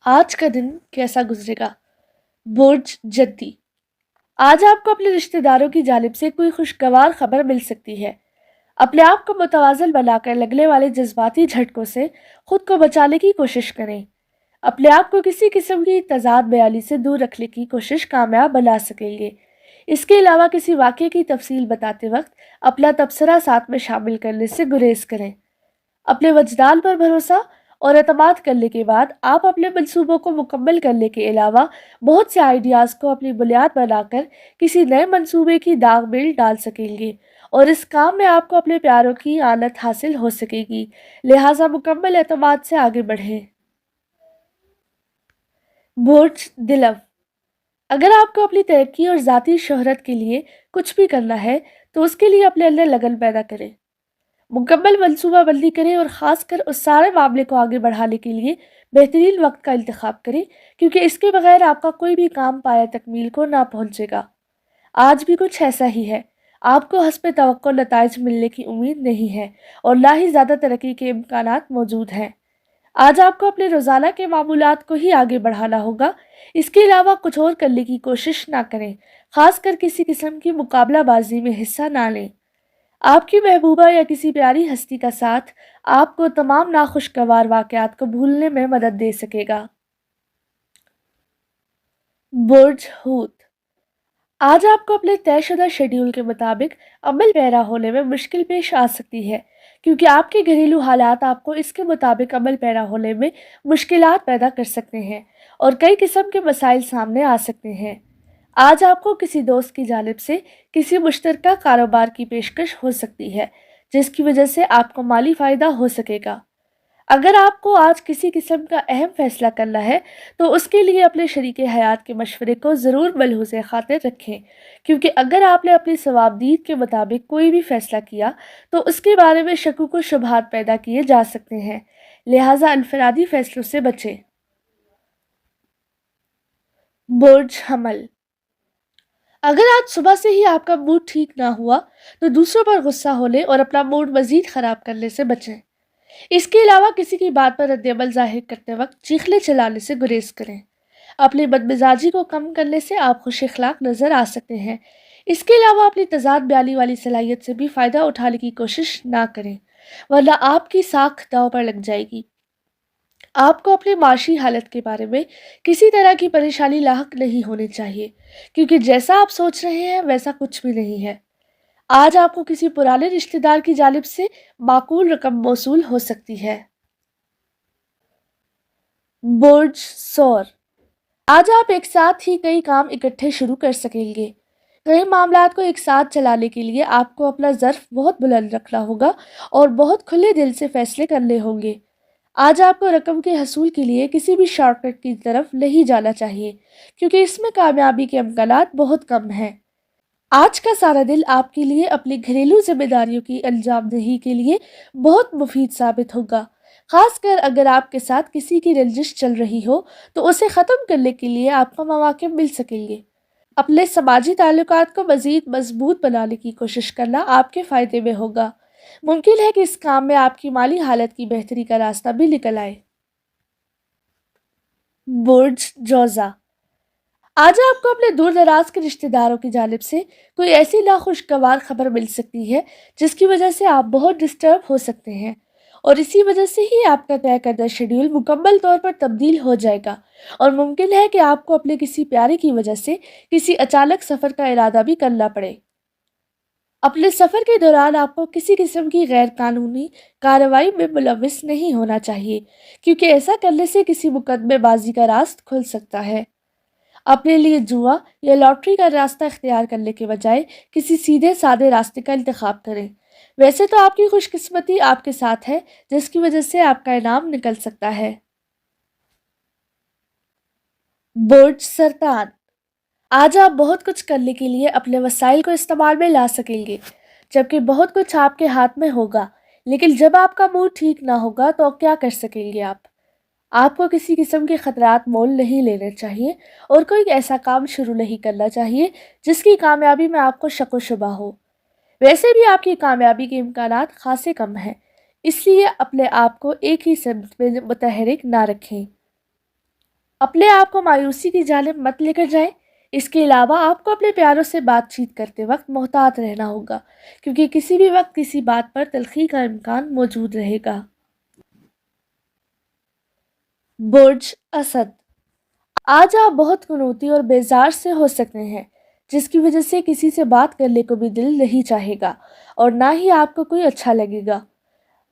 आज का दिन कैसा गुजरेगा? बुर्ज जद्दी। आज आपको अपने रिश्तेदारों की जानिब से कोई खुशगवार खबर मिल सकती है। अपने आप को मुतवाज़िन बनाकर लगने वाले जज्बाती झटकों से खुद को बचाने की कोशिश करें। अपने आप को किसी किस्म की तज़ाद बयानी से दूर रखने की कोशिश कामयाब बना सकेंगे। इसके अलावा किसी वाक़ये की तफसील बताते वक्त अपना तबसरा साथ में शामिल करने से गुरेज करें। अपने वजदान पर भरोसा और एतमाद करने के बाद आप अपने मंसूबों को मुकम्मल करने के अलावा बहुत से आइडियाज़ को अपनी बुनियाद बनाकर किसी नए मंसूबे की दाग में डाल सकेंगे और इस काम में आपको अपने प्यारों की आनत हासिल हो सकेगी। लिहाजा मुकम्मल एतमाद से आगे बढ़ें। बुर्ज दिलव। अगर आपको अपनी तरक्की और ज़ाती शोहरत के लिए कुछ भी करना है तो उसके लिए अपने अंदर लगन पैदा करें, मुकम्मल मनसूबाबंदी करें और ख़ासकर उस सारे मामले को आगे बढ़ाने के लिए बेहतरीन वक्त का इंतखाब करें, क्योंकि इसके बगैर आपका कोई भी काम पाया तकमील को ना पहुंचेगा। आज भी कुछ ऐसा ही है। आपको हस्ब तवक्को नताइज मिलने की उम्मीद नहीं है और ना ही ज़्यादा तरक्की के इम्कानात मौजूद हैं। आज आपको अपने रोज़ाना के मामूलात को ही आगे बढ़ाना होगा। इसके अलावा कुछ और करने की कोशिश ना करें, ख़ासकर किसी किस्म की मुकाबलाबाजी में हिस्सा ना लें। आपकी महबूबा या किसी प्यारी हस्ती का साथ आपको तमाम नाखुशगवार वाक़यात को भूलने में मदद दे सकेगा। बुर्ज हूत। आज आपको अपने तयशुदा शेड्यूल के मुताबिक अमल पैरा होने में मुश्किल पेश आ सकती है, क्योंकि आपके घरेलू हालात आपको इसके मुताबिक अमल पैरा होने में मुश्किलात पैदा कर सकते हैं और कई किस्म के मसाइल सामने आ सकते हैं। आज आपको किसी दोस्त की जानिब से किसी मुश्तरका कारोबार की पेशकश हो सकती है, जिसकी वजह से आपको माली फ़ायदा हो सकेगा। अगर आपको आज किसी किस्म का अहम फैसला करना है तो उसके लिए अपने शरीके हयात के मशवरे को ज़रूर मलहूज़ खातिर रखें, क्योंकि अगर आपने अपनी सवाबदीद के मुताबिक कोई भी फ़ैसला किया तो उसके बारे में शकूक व शुबहात पैदा किए जा सकते हैं। लिहाजा अनफरादी फ़ैसलों से बचें। बुर्ज हमल। अगर आज सुबह से ही आपका मूड ठीक ना हुआ तो दूसरों पर गुस्सा होने और अपना मूड मज़ीद ख़राब करने से बचें। इसके अलावा किसी की बात पर रद्द-ए-अमल ज़ाहिर करते वक्त चीखने चिल्लाने से गुरेज करें। अपनी बदमिजाजी को कम करने से आप खुश अखलाक नज़र आ सकते हैं। इसके अलावा अपनी तज़ाद बयानी वाली सलाहियत से भी फ़ायदा उठाने की कोशिश ना करें, वरना आपकी साख दांव पर लग जाएगी। आपको अपनी माशी हालत के बारे में किसी तरह की परेशानी लाहक नहीं होनी चाहिए, क्योंकि जैसा आप सोच रहे हैं वैसा कुछ भी नहीं है। आज आपको किसी पुराने रिश्तेदार की जानिब से माकूल रकम मौसूल हो सकती है। बुर्ज सौर। आज आप एक साथ ही कई काम इकट्ठे शुरू कर सकेंगे। कई मामलात को एक साथ चलाने के लिए आपको अपना ज़र्फ बहुत बुलंद रखना होगा और बहुत खुले दिल से फैसले करने होंगे। आज आपको रकम के हसूल के लिए किसी भी शॉर्टकट की तरफ नहीं जाना चाहिए, क्योंकि इसमें कामयाबी के इम्कानात बहुत कम हैं। आज का सारा दिन आपके लिए अपनी घरेलू जिम्मेदारियों की अंजाम दही के लिए बहुत मुफीद साबित होगा। खासकर अगर आपके साथ किसी की रंजिश चल रही हो तो उसे ख़त्म करने के लिए आपको मौके मिल सकेंगे। अपने समाजी ताल्लुकात को मज़ीद मजबूत बनाने की कोशिश करना आपके फ़ायदे में होगा। मुमकिन है कि इस काम में आपकी माली हालत की बेहतरी का रास्ता भी निकल आए। बुर्ज जौज़ा। आज आपको अपने दूर दराज के रिश्तेदारों की जानिब से कोई ऐसी नाखुशगवार खबर मिल सकती है जिसकी वजह से आप बहुत डिस्टर्ब हो सकते हैं, और इसी वजह से ही आपका तय करदा शेड्यूल मुकम्मल तौर पर तब्दील हो जाएगा और मुमकिन है कि आपको अपने किसी प्यारे की वजह से किसी अचानक सफ़र का इरादा भी करना पड़े। अपने सफ़र के दौरान आपको किसी किस्म की गैर कानूनी कार्रवाई में मुलविस नहीं होना चाहिए, क्योंकि ऐसा करने से किसी मुकदमेबाजी का रास्त खुल सकता है। अपने लिए जुआ या लॉटरी का रास्ता इख्तियार करने के बजाय किसी सीधे साधे रास्ते का इंतखाब करें। वैसे तो आपकी खुशकिस्मती आपके साथ है, जिसकी वजह से आपका इनाम निकल सकता है। बुर्ज सरतान। आज आप बहुत कुछ करने के लिए अपने वसाइल को इस्तेमाल में ला सकेंगे, जबकि बहुत कुछ आपके हाथ में होगा। लेकिन जब आपका मूड ठीक ना होगा तो क्या कर सकेंगे आप? आपको किसी किस्म के खतरात मोल नहीं लेने चाहिए और कोई ऐसा काम शुरू नहीं करना चाहिए जिसकी कामयाबी में आपको शक व शुबा हो। वैसे भी आपकी कामयाबी के इम्कानात खासे कम हैं, इसलिए अपने आप को एक ही सिमत में मुतहरिक ना रखें। اپنے آپ کو مایوسی کی جانب مت لے کر جائیں۔ اس کے علاوہ آپ کو اپنے پیاروں سے بات چیت کرتے وقت محتاط رہنا ہوگا، کیونکہ کسی بھی وقت کسی بات پر تلخی کا امکان موجود رہے گا۔ برج اسد، آج آپ بہت قنوتی اور بیزار سے ہو سکتے ہیں، جس کی وجہ سے کسی سے بات کرنے کو بھی دل نہیں چاہے گا اور نہ ہی آپ کو کوئی اچھا لگے گا۔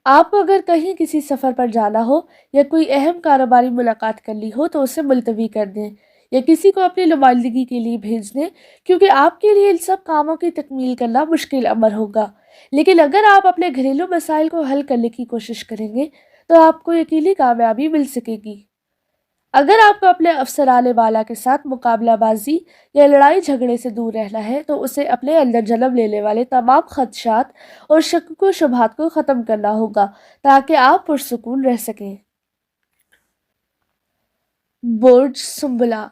آپ کو اگر کہیں کسی سفر پر جانا ہو یا کوئی اہم کاروباری ملاقات کرنی ہو تو اسے ملتوی کر دیں یا کسی کو اپنی نمائندگی کے لیے بھیج دیں، کیونکہ آپ کے لیے ان سب کاموں کی تکمیل کرنا مشکل امر ہوگا۔ لیکن اگر آپ اپنے گھریلو مسائل کو حل کرنے کی کوشش کریں گے تو آپ کو یقینی کامیابی مل سکے گی۔ اگر آپ کو اپنے افسران بالا کے ساتھ مقابلہ بازی یا لڑائی جھگڑے سے دور رہنا ہے تو اسے اپنے اندر جنم لینے والے تمام خدشات اور شکوک و شبہات کو ختم کرنا ہوگا تاکہ آپ پرسکون رہ سکیں۔ برج سنبلا،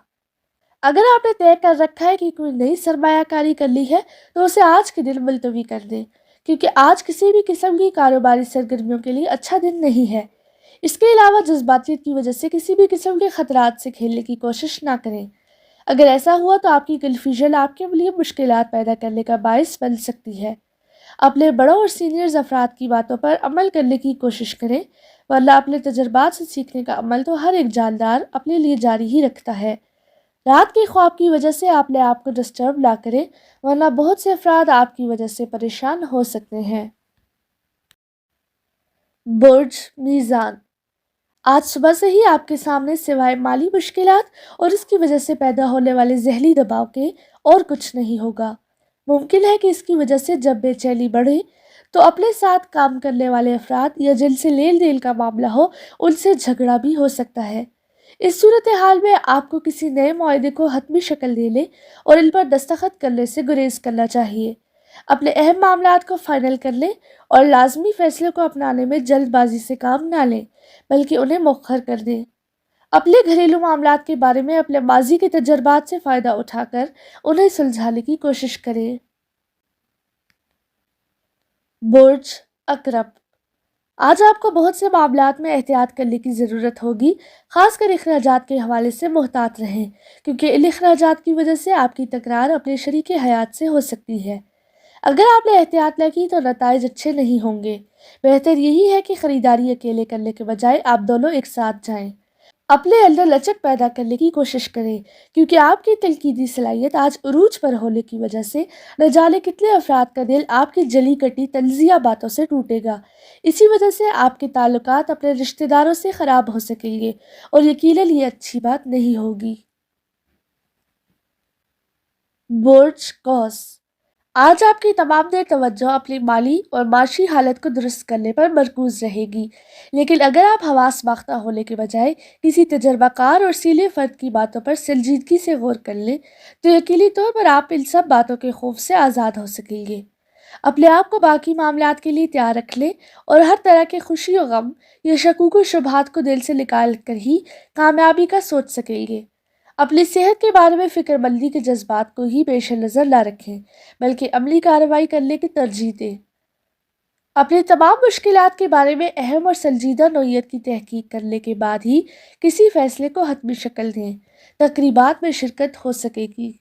اگر آپ نے طے کر رکھا ہے کہ کوئی نئی سرمایہ کاری کرنی ہے تو اسے آج کے دن ملتوی کر دیں، کیونکہ آج کسی بھی قسم کی کاروباری سرگرمیوں کے لیے اچھا دن نہیں ہے۔ اس کے علاوہ جذباتیت کی وجہ سے کسی بھی قسم کے خطرات سے کھیلنے کی کوشش نہ کریں۔ اگر ایسا ہوا تو آپ کی کنفیوژن آپ کے لیے مشکلات پیدا کرنے کا باعث بن سکتی ہے۔ اپنے بڑوں اور سینئرز افراد کی باتوں پر عمل کرنے کی کوشش کریں، ورنہ اپنے تجربات سے سیکھنے کا عمل تو ہر ایک جاندار اپنے لیے جاری ہی رکھتا ہے۔ رات کے خواب کی وجہ سے آپ نے آپ کو ڈسٹرب نہ کریں، ورنہ بہت سے افراد آپ کی وجہ سے پریشان ہو سکتے ہیں۔ برج میزان، آج صبح سے ہی آپ کے سامنے سوائے مالی مشکلات اور اس کی وجہ سے پیدا ہونے والے ذہنی دباؤ کے اور کچھ نہیں ہوگا۔ ممکن ہے کہ اس کی وجہ سے جب بے چینی بڑھے تو اپنے ساتھ کام کرنے والے افراد یا جن سے لیل دین کا معاملہ ہو ان سے جھگڑا بھی ہو سکتا ہے۔ اس صورتحال میں آپ کو کسی نئے معاہدے کو حتمی شکل دینے اور ان پر دستخط کرنے سے گریز کرنا چاہیے۔ اپنے اہم معاملات کو فائنل کر لیں اور لازمی فیصلے کو اپنانے میں جلد بازی سے کام نہ لیں، بلکہ انہیں مؤخر کر دیں۔ اپنے گھریلو معاملات کے بارے میں اپنے ماضی کے تجربات سے فائدہ اٹھا کر انہیں سلجھانے کی کوشش کریں۔ برج عقرب، آج آپ کو بہت سے معاملات میں احتیاط کرنے کی ضرورت ہوگی، خاص کر اخراجات کے حوالے سے محتاط رہیں، کیونکہ ان اخراجات کی وجہ سے آپ کی تکرار اپنے شریک حیات سے ہو سکتی ہے۔ اگر آپ نے احتیاط نہ کی تو نتائج اچھے نہیں ہوں گے۔ بہتر یہی ہے کہ خریداری اکیلے کرنے کے بجائے آپ دونوں ایک ساتھ جائیں۔ اپنے اندر لچک پیدا کرنے کی کوشش کریں، کیونکہ آپ کی تنقیدی صلاحیت آج عروج پر ہونے کی وجہ سے نہ جانے کتنے افراد کا دل آپ کی جلی کٹی طنزیہ باتوں سے ٹوٹے گا۔ اسی وجہ سے آپ کے تعلقات اپنے رشتہ داروں سے خراب ہو سکیں گے اور یقیناً یہ اچھی بات نہیں ہوگی۔ برج قوس، آج آپ کی تمام دیر توجہ اپنی مالی اور معاشی حالت کو درست کرنے پر مرکوز رہے گی، لیکن اگر آپ حواس باختہ ہونے کے بجائے کسی تجربہ کار اور سیلے فرد کی باتوں پر سنجیدگی سے غور کر لیں تو یقینی طور پر آپ ان سب باتوں کے خوف سے آزاد ہو سکیں گے۔ اپنے آپ کو باقی معاملات کے لیے تیار رکھ لیں اور ہر طرح کے خوشی و غم یا شکوک و شبہات کو دل سے نکال کر ہی کامیابی کا سوچ سکیں گے۔ اپنی صحت کے بارے میں فکر مندی کے جذبات کو ہی پیش نظر نہ رکھیں، بلکہ عملی کارروائی کرنے کی ترجیح دیں۔ اپنی تمام مشکلات کے بارے میں اہم اور سنجیدہ نوعیت کی تحقیق کرنے کے بعد ہی کسی فیصلے کو حتمی شکل دیں۔ تقریبات میں شرکت ہو سکے گی۔